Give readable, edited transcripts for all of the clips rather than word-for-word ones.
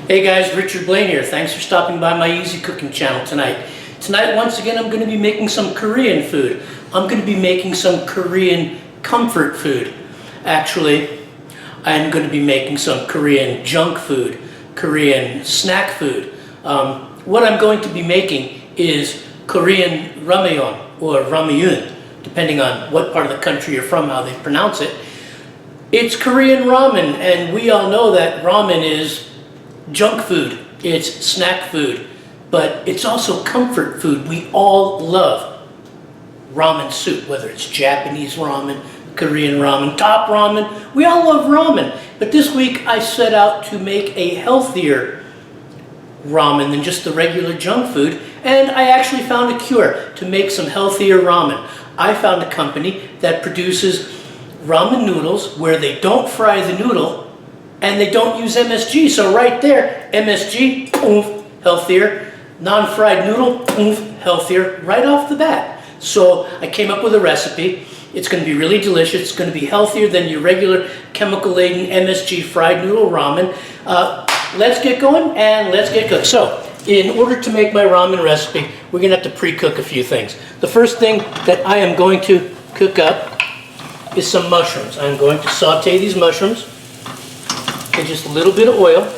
Hey guys, Richard Blaine here. Thanks for stopping by my easy cooking channel tonight. Tonight, once again, I'm going to be making some Korean food. I'm going to be making some Korean comfort food. Actually, I'm going to be making some Korean junk food, Korean snack food. What I'm going to be making is Korean Ramyeon or Ramyun, depending on what part of the country you're from, how they pronounce it. It's Korean ramen, and we all know that ramen is junk food, it's snack food, but it's also comfort food. We all love ramen soup, whether it's Japanese ramen, Korean ramen, top ramen. We all love ramen. But this week I set out to make a healthier ramen than just the regular junk food, and I actually found a cure to make some healthier ramen. I found a company that produces ramen noodles where they don't fry the noodle and they don't use MSG. So right there, MSG, oomph, healthier. Non-fried noodle, oomph, healthier, right off the bat. So I came up with a recipe. It's going to be really delicious. It's going to be healthier than your regular chemical-laden MSG fried noodle ramen. Let's get going and let's get cooked. So in order to make my ramen recipe, we're going to have to pre-cook a few things. The first thing that I am going to cook up is some mushrooms. I'm going to saute these mushrooms in just a little bit of oil.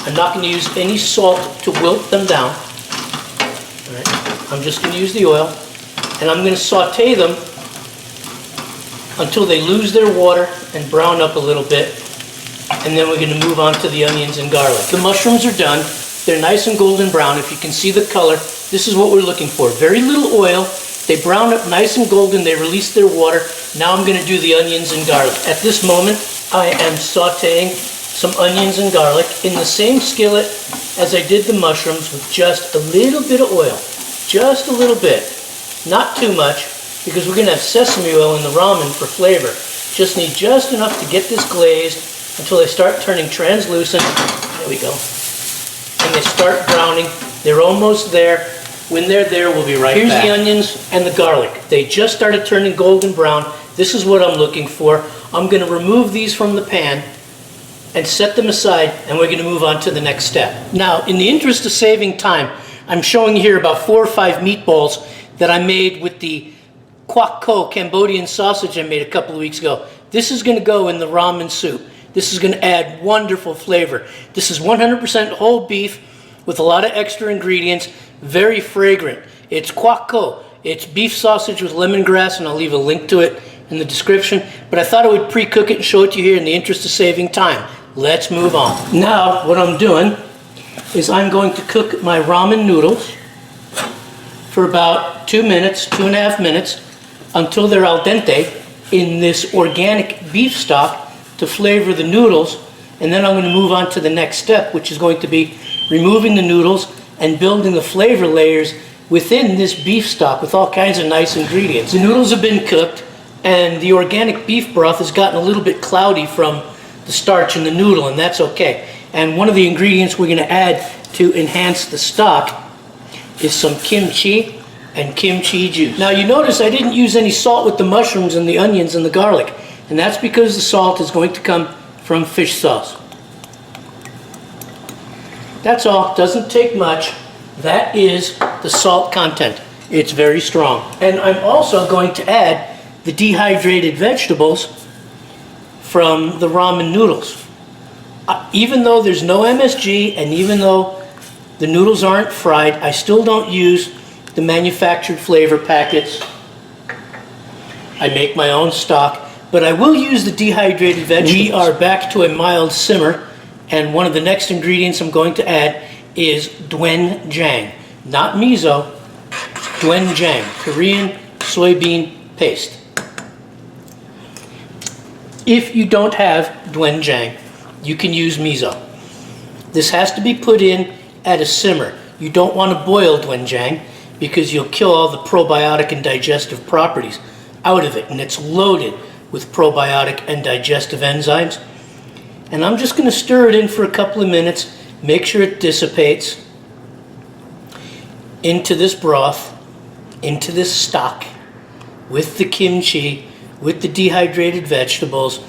I'm not going to use any salt to wilt them down. All right. I'm just going to use the oil, and I'm going to saute them until they lose their water and brown up a little bit, and then we're going to move on to the onions and garlic. The mushrooms are done. They're nice and golden brown. If you can see the color, this is what we're looking for. Very little oil. They brown up nice and golden. They release their water. Now I'm going to do the onions and garlic. At this moment, I am sauteing some onions and garlic in the same skillet as I did the mushrooms with just a little bit of oil. Just a little bit. Not too much, because we're going to have sesame oil in the ramen for flavor. Just need just enough to get this glazed until they start turning translucent. There we go. And they start browning. They're almost there. When they're there, we'll be right back. Here's the onions and the garlic. They just started turning golden brown. This is what I'm looking for. I'm going to remove these from the pan and set them aside, and we're going to move on to the next step. Now, in the interest of saving time, I'm showing you here about 4 or 5 meatballs that I made with the Pack of Cambodian sausage I made a couple of weeks ago. This is going to go in the ramen soup. This is going to add wonderful flavor. This is 100% whole beef with a lot of extra ingredients, very fragrant. It's kwakko. It's beef sausage with lemongrass, and I'll leave a link to it in the description. But I thought I would pre-cook it and show it to you here in the interest of saving time. Let's move on. Now, what I'm doing is I'm going to cook my ramen noodles for about 2 minutes, 2.5 minutes, until they're al dente in this organic beef stock to flavor the noodles. And then I'm going to move on to the next step, which is going to be removing the noodles and building the flavor layers within this beef stock with all kinds of nice ingredients. The noodles have been cooked, and the organic beef broth has gotten a little bit cloudy from the starch in the noodle, and that's okay. And one of the ingredients we're going to add to enhance the stock is some kimchi and kimchi juice. Now you notice I didn't use any salt with the mushrooms and the onions and the garlic, and that's because the salt is going to come from fish sauce. That's all. Doesn't take much. That is the salt content. It's very strong. And I'm also going to add the dehydrated vegetables from the ramen noodles. Even though there's no MSG and even though the noodles aren't fried, I still don't use the manufactured flavor packets. I make my own stock, but I will use the dehydrated vegetables. We are back to a mild simmer, and one of the next ingredients I'm going to add is doenjang. Not miso, doenjang, Korean soybean paste. If you don't have doenjang, you can use miso. This has to be put in at a simmer. You don't want to boil doenjang because you'll kill all the probiotic and digestive properties out of it, and it's loaded with probiotic and digestive enzymes. And I'm just going to stir it in for a couple of minutes, make sure it dissipates into this broth, into this stock, with the kimchi, with the dehydrated vegetables.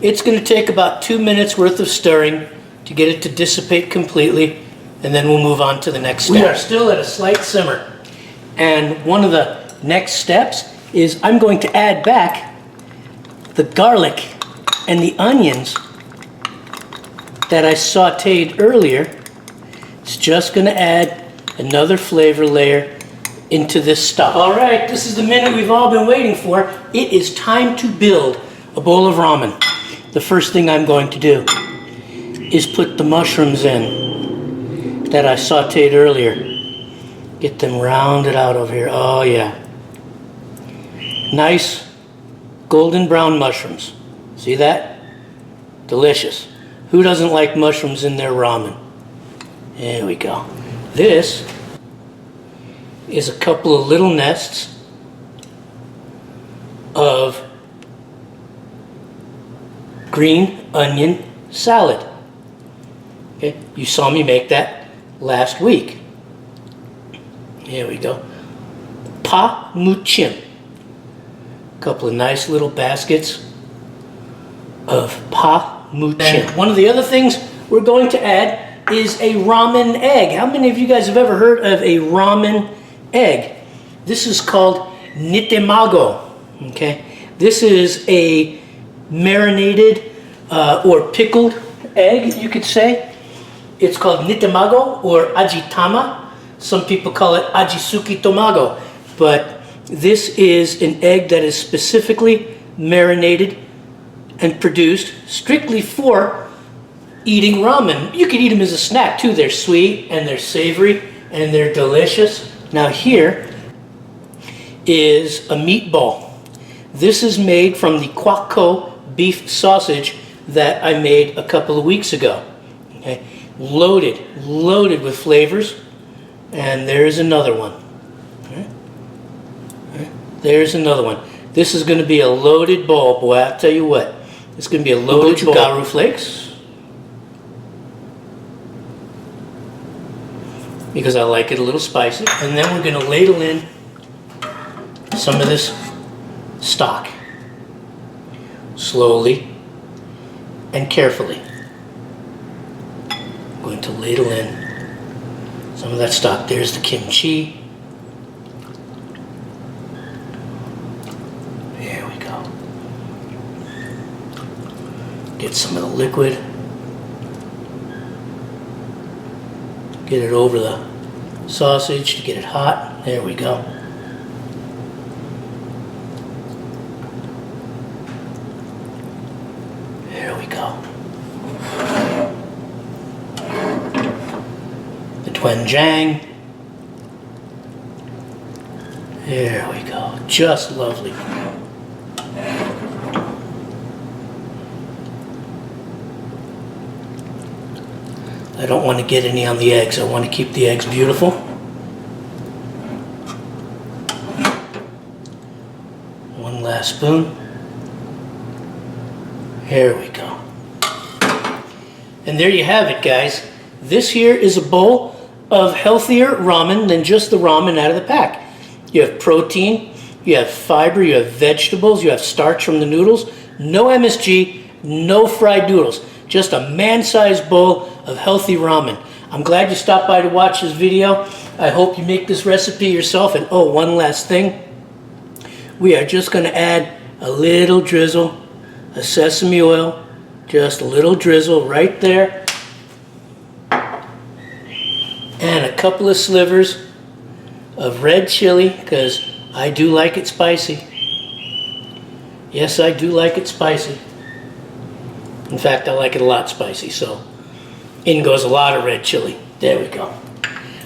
It's going to take about 2 minutes worth of stirring to get it to dissipate completely, and then we'll move on to the next step. We are still at a slight simmer. And one of the next steps is I'm going to add back the garlic and the onions that I sauteed earlier. It's just going to add another flavor layer into this stock. All right, this is the minute we've all been waiting for. It is time to build a bowl of ramen. The first thing I'm going to do is put the mushrooms in that I sauteed earlier. Get them rounded out over here. Oh yeah. Nice golden brown mushrooms. See that? Delicious. Who doesn't like mushrooms in their ramen? There we go. This is a couple of little nests of green onion salad. Okay, you saw me make that last week. Here we go. Pa muchim. A couple of nice little baskets of pa muchim. And one of the other things we're going to add is a ramen egg. How many of you guys have ever heard of a ramen egg? This is called nitemago. Okay, this is a marinated or pickled egg, you could say. It's called nitemago or ajitama. Some people call it ajisuki tomago, but this is an egg that is specifically marinated and produced strictly for eating ramen. You could eat them as a snack too. They're sweet and they're savory and they're delicious. Now here is a meatball. This is made from the kwakko beef sausage that I made a couple of weeks ago. Okay, loaded with flavors. And there's another one. There's another one. This is going to be a loaded bowl, boy. I'll tell you what. It's going to be a loaded gochugaru flakes, because I like it a little spicy. And then we're going to ladle in some of this stock, slowly and carefully. I'm going to ladle in some of that stock. There's the kimchi. There we go. Get some of the liquid. Get it over the sausage to get it hot. There we go. There we go. Doenjang. There we go. Just lovely. I don't want to get any on the eggs. I want to keep the eggs beautiful. One last spoon. Here we go. And there you have it, guys. This here is a bowl of healthier ramen than just the ramen out of the pack. You have protein, you have fiber, you have vegetables, you have starch from the noodles, no MSG, no fried noodles, just a man-sized bowl of healthy ramen. I'm glad you stopped by to watch this video. I hope you make this recipe yourself. And oh, one last thing. We are just going to add a little drizzle of sesame oil, just a little drizzle right there. And a couple of slivers of red chili, because I do like it spicy. Yes, I do like it spicy. In fact, I like it a lot spicy, so in goes a lot of red chili. There we go.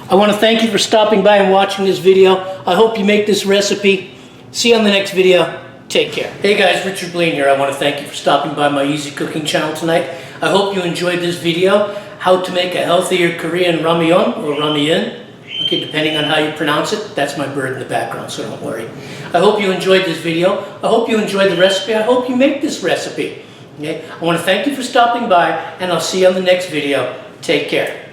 I want to thank you for stopping by and watching this video. I hope you make this recipe. See you on the next video. Take care. Hey guys, Richard Blaine here. I want to thank you for stopping by my Easy Cooking channel tonight. I hope you enjoyed this video. How to make a healthier Korean ramyeon or ramyun. Okay, depending on how you pronounce it. That's my bird in the background, so don't worry. I hope you enjoyed this video. I hope you enjoyed the recipe. I hope you make this recipe. Okay, I want to thank you for stopping by, and I'll see you on the next video. Take care.